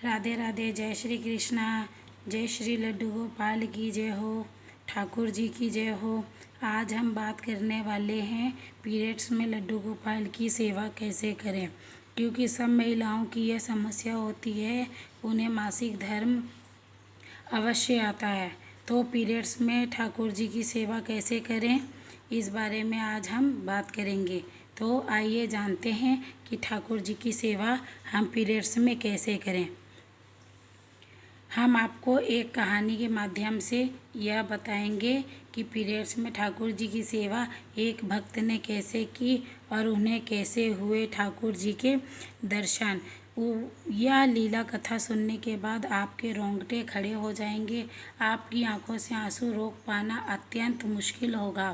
राधे राधे। जय श्री कृष्णा। जय श्री लड्डू गोपाल की जय हो। ठाकुर जी की जय हो। आज हम बात करने वाले हैं पीरियड्स में लड्डू गोपाल की सेवा कैसे करें, क्योंकि सब महिलाओं की यह समस्या होती है, उन्हें मासिक धर्म अवश्य आता है। तो पीरियड्स में ठाकुर जी की सेवा कैसे करें, इस बारे में आज हम बात करेंगे। तो आइए जानते हैं कि ठाकुर जी की सेवा हम पीरियड्स में कैसे करें। हम आपको एक कहानी के माध्यम से यह बताएंगे कि पीरियड्स में ठाकुर जी की सेवा एक भक्त ने कैसे की और उन्हें कैसे हुए ठाकुर जी के दर्शन। यह लीला कथा सुनने के बाद आपके रोंगटे खड़े हो जाएंगे। आपकी आंखों से आंसू रोक पाना अत्यंत मुश्किल होगा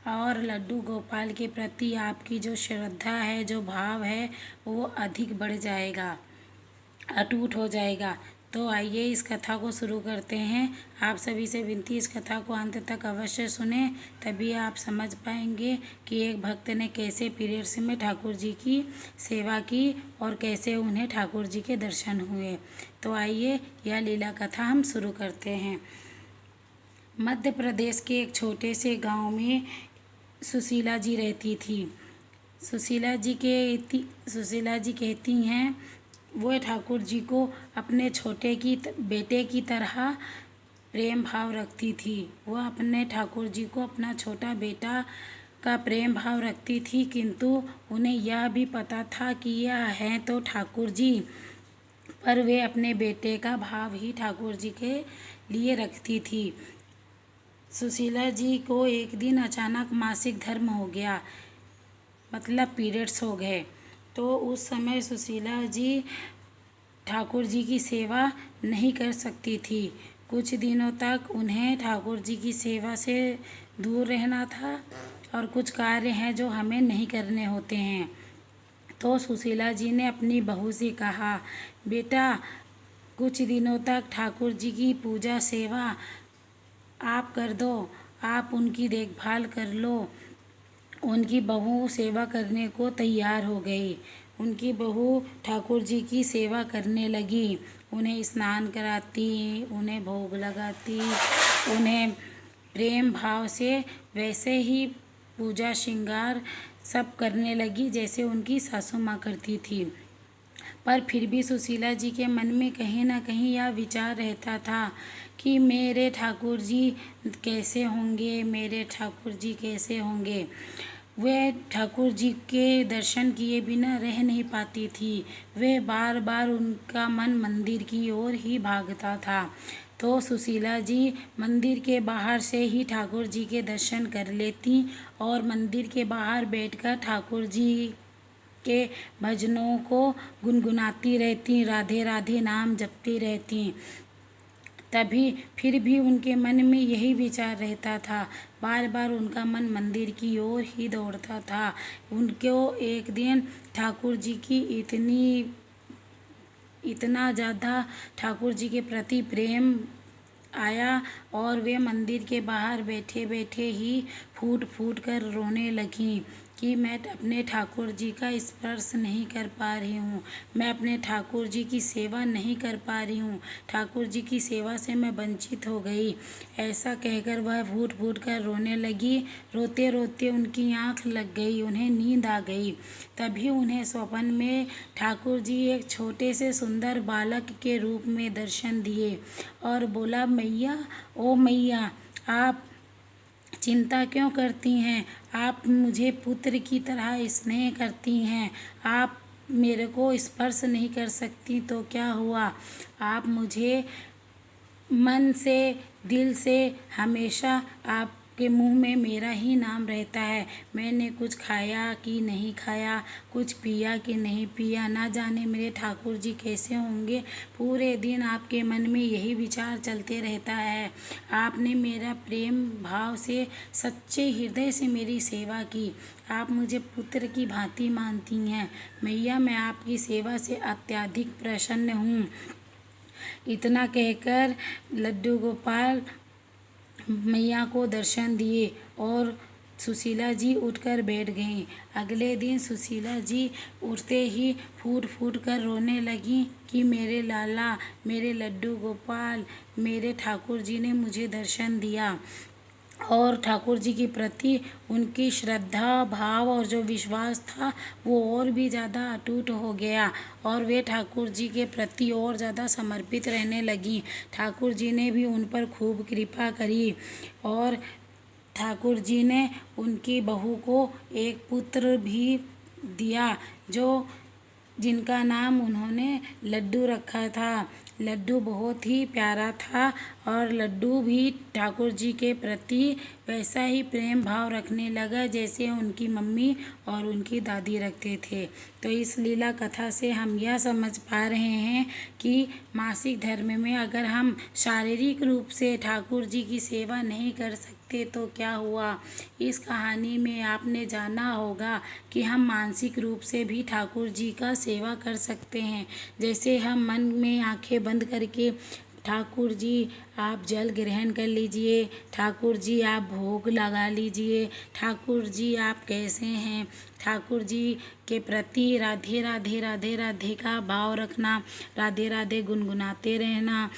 और लड्डू गोपाल के प्रति आपकी जो श्रद्धा है, जो भाव है, वो अधिक बढ़ जाएगा, अटूट हो जाएगा। तो आइए इस कथा को शुरू करते हैं। आप सभी से विनती, इस कथा को अंत तक अवश्य सुने, तभी आप समझ पाएंगे कि एक भक्त ने कैसे पीरियड्स में ठाकुर जी की सेवा की और कैसे उन्हें ठाकुर जी के दर्शन हुए। तो आइए यह लीला कथा हम शुरू करते हैं। मध्य प्रदेश के एक छोटे से गांव में सुशीला जी रहती थी। सुशीला जी कहती हैं, वो ठाकुर जी को अपने छोटे बेटे की तरह प्रेम भाव रखती थी। वह अपने ठाकुर जी को अपना छोटा बेटा का प्रेम भाव रखती थी, किंतु उन्हें यह भी पता था कि यह हैं तो ठाकुर जी, पर वे अपने बेटे का भाव ही ठाकुर जी के लिए रखती थी। सुशीला जी को एक दिन अचानक मासिक धर्म हो गया, मतलब पीरियड्स हो गए। तो उस समय सुशीला जी ठाकुर जी की सेवा नहीं कर सकती थी। कुछ दिनों तक उन्हें ठाकुर जी की सेवा से दूर रहना था और कुछ कार्य हैं जो हमें नहीं करने होते हैं। तो सुशीला जी ने अपनी बहू से कहा, बेटा कुछ दिनों तक ठाकुर जी की पूजा सेवा आप कर दो, आप उनकी देखभाल कर लो। उनकी बहू सेवा करने को तैयार हो गई। उनकी बहू ठाकुर जी की सेवा करने लगी, उन्हें स्नान कराती, उन्हें भोग लगाती, उन्हें प्रेम भाव से वैसे ही पूजा श्रृंगार सब करने लगी जैसे उनकी सासू माँ करती थी। पर फिर भी सुशीला जी के मन में कहीं ना कहीं यह विचार रहता था कि मेरे ठाकुर जी कैसे होंगे, मेरे ठाकुर जी कैसे होंगे। वह ठाकुर जी के दर्शन किए बिना रह नहीं पाती थी। वह बार बार उनका मन मंदिर की ओर ही भागता था। तो सुशीला जी मंदिर के बाहर से ही ठाकुर जी के दर्शन कर लेती और मंदिर के बाहर बैठकर ठाकुर जी के भजनों को गुनगुनाती रहती, राधे राधे नाम जपती रहती। तभी फिर भी उनके मन में यही विचार रहता था, बार बार उनका मन मंदिर की ओर ही दौड़ता था। उनको एक दिन ठाकुर जी की इतना ज़्यादा ठाकुर जी के प्रति प्रेम आया और वे मंदिर के बाहर बैठे बैठे ही फूट फूट कर रोने लगीं कि मैं अपने ठाकुर जी का स्पर्श नहीं कर पा रही हूँ, मैं अपने ठाकुर जी की सेवा नहीं कर पा रही हूँ, ठाकुर जी की सेवा से मैं वंचित हो गई। ऐसा कहकर वह फूट फूट कर रोने लगी। रोते रोते उनकी आँख लग गई, उन्हें नींद आ गई। तभी उन्हें स्वप्न में ठाकुर जी एक छोटे से सुंदर बालक के रूप में दर्शन दिए और बोला, मैया, ओ मैया, आप चिंता क्यों करती हैं? आप मुझे पुत्र की तरह स्नेह करती हैं, आप मेरे को स्पर्श नहीं कर सकती तो क्या हुआ? आप मुझे मन से, दिल से हमेशा आपके मुंह में मेरा ही नाम रहता है। मैंने कुछ खाया कि नहीं खाया, कुछ पिया कि नहीं पिया, ना जाने मेरे ठाकुर जी कैसे होंगे। पूरे दिन आपके मन में यही विचार चलते रहता है। आपने मेरा प्रेम भाव से, सच्चे हृदय से मेरी सेवा की, आप मुझे पुत्र की भांति मानती हैं। मैया, मैं आपकी सेवा से अत्यधिक प्रसन्न हूँ। इतना कहकर लड्डू गोपाल मैया को दर्शन दिए और सुशीला जी उठकर बैठ गईं। अगले दिन सुशीला जी उठते ही फूट फूट कर रोने लगीं कि मेरे लाला, मेरे लड्डू गोपाल, मेरे ठाकुर जी ने मुझे दर्शन दिया। और ठाकुर जी के प्रति उनकी श्रद्धा भाव और जो विश्वास था वो और भी ज़्यादा अटूट हो गया और वे ठाकुर जी के प्रति और ज़्यादा समर्पित रहने लगी। ठाकुर जी ने भी उन पर खूब कृपा करी और ठाकुर जी ने उनकी बहू को एक पुत्र भी दिया जिनका नाम उन्होंने लड्डू रखा था। लड्डू बहुत ही प्यारा था और लड्डू भी ठाकुर जी के प्रति वैसा ही प्रेम भाव रखने लगा जैसे उनकी मम्मी और उनकी दादी रखते थे। तो इस लीला कथा से हम यह समझ पा रहे हैं कि मासिक धर्म में अगर हम शारीरिक रूप से ठाकुर जी की सेवा नहीं कर सकते तो क्या हुआ। इस कहानी में आपने जाना होगा कि हम मानसिक रूप से भी ठाकुर जी का सेवा कर सकते हैं। जैसे हम मन में आंखें बंद करके ठाकुर जी आप जल ग्रहण कर लीजिए, ठाकुर जी आप भोग लगा लीजिए, ठाकुर जी आप कैसे हैं, ठाकुर जी के प्रति राधे राधे राधे राधे का भाव रखना, राधे राधे गुनगुनाते रहना।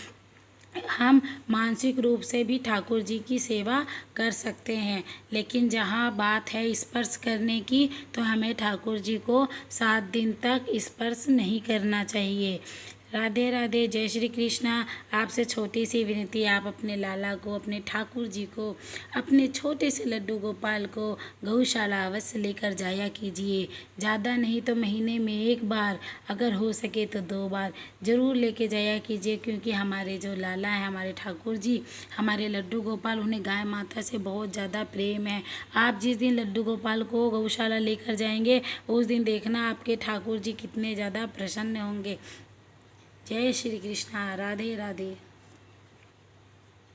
हम मानसिक रूप से भी ठाकुर जी की सेवा कर सकते हैं। लेकिन जहाँ बात है स्पर्श करने की तो हमें ठाकुर जी को 7 दिन तक स्पर्श नहीं करना चाहिए। राधे राधे, जय श्री कृष्णा। आपसे छोटी सी विनती, आप अपने लाला को, अपने ठाकुर जी को, अपने छोटे से लड्डू गोपाल को गौशाला अवश्य लेकर जाया कीजिए। ज़्यादा नहीं तो महीने में 1 बार, अगर हो सके तो 2 बार ज़रूर लेके जाया कीजिए, क्योंकि हमारे जो लाला हैं, हमारे ठाकुर जी, हमारे लड्डू गोपाल, उन्हें गाय माता से बहुत ज़्यादा प्रेम है। आप जिस दिन लड्डू गोपाल को गौशाला लेकर जाएंगे उस दिन देखना आपके ठाकुर जी कितने ज़्यादा प्रसन्न होंगे। जय श्री कृष्णा। राधे राधे।